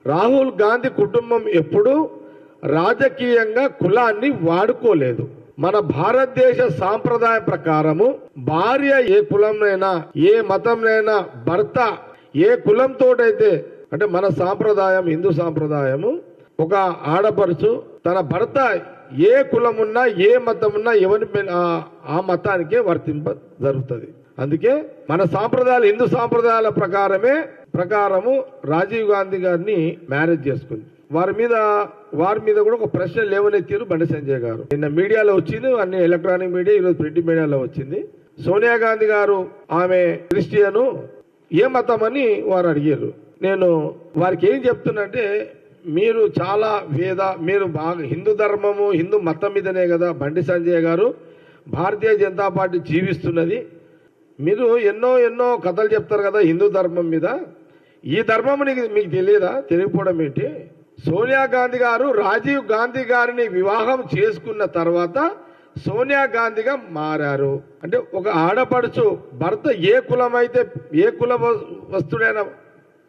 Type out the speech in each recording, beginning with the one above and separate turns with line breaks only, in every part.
రాహుల్ గాంధీ కుటుంబం ఎప్పుడూ రాజకీయంగా కులాన్ని వాడుకోలేదు. మన భారతదేశ సాంప్రదాయ ప్రకారము భార్య ఏ కులంనైనా ఏ మతంనైనా భర్త ఏ కులంతోటైతే అంటే మన సాంప్రదాయం హిందూ సాంప్రదాయము ఒక ఆడపడుచు తన భర్త ఏ కులం ఉన్నా ఏ మతం ఉన్నా ఎవరి ఆ మతానికే వర్తింప జరుగుతుంది. అందుకే మన సాంప్రదాయాలు హిందూ సాంప్రదాయాల ప్రకారము రాజీవ్ గాంధీ గారిని మ్యారేజ్ చేసుకుంది. వారి మీద కూడా ఒక ప్రశ్న లేవనెత్తారు బండి సంజయ్ గారు. నిన్న మీడియాలో వచ్చింది, అన్ని ఎలక్ట్రానిక్ మీడియా, ఈరోజు ప్రింట్ మీడియాలో వచ్చింది. సోనియా గాంధీ గారు ఆమె క్రిస్టియను ఏ మతం అని వారు అడిగారు. నేను వారికి ఏం చెప్తున్నంటే, మీరు చాలా మీరు బాగా హిందూ ధర్మము హిందూ మతం మీదనే కదా బండి సంజయ్ గారు భారతీయ జనతా పార్టీ జీవిస్తున్నది. మీరు ఎన్నో కథలు చెప్తారు కదా హిందూ ధర్మం మీద. ఈ ధర్మం మీకు తెలియదా? తెలియకపోవడం ఏంటి? సోనియా గాంధీ గారు రాజీవ్ గాంధీ గారిని వివాహం చేసుకున్న తర్వాత సోనియా గాంధీగా మారారు. అంటే ఒక ఆడపడుచు భర్త ఏ కుల వస్తుడైన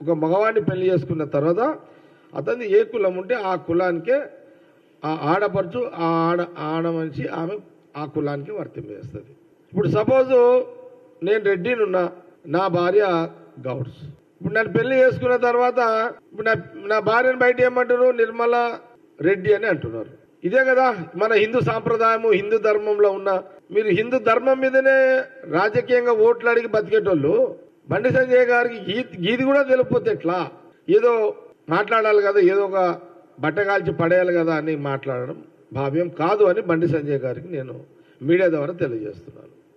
ఒక మగవాడిని పెళ్లి చేసుకున్న తర్వాత అతన్ని ఏ కులం ఉంటే ఆ కులానికే ఆ ఆడపడుచు ఆడ మనిషి ఆమె ఆ కులానికి వర్తింపజేస్తుంది. ఇప్పుడు సపోజు నేను రెడ్డినున్నా, నా భార్య గౌడ్స్. ఇప్పుడు నన్ను పెళ్లి చేసుకున్న తర్వాత ఇప్పుడు నా భార్యను బయట ఏమంటారు? నిర్మల రెడ్డి అని అంటున్నారు. ఇదే కదా మన హిందూ సాంప్రదాయము హిందూ ధర్మంలో ఉన్న. మీరు హిందూ ధర్మం మీదనే రాజకీయంగా ఓట్లు అడిగి బతికేటోళ్ళు బండి సంజయ్ గారికి గీది కూడా తెలియకపోతే ఎట్లా? ఏదో మాట్లాడాలి కదా, ఏదో ఒక బట్టగాల్చి పడేయాలి కదా అని మాట్లాడడం భావ్యం కాదు అని బండి సంజయ్ గారికి నేను మీడియా ద్వారా తెలియజేస్తున్నాను.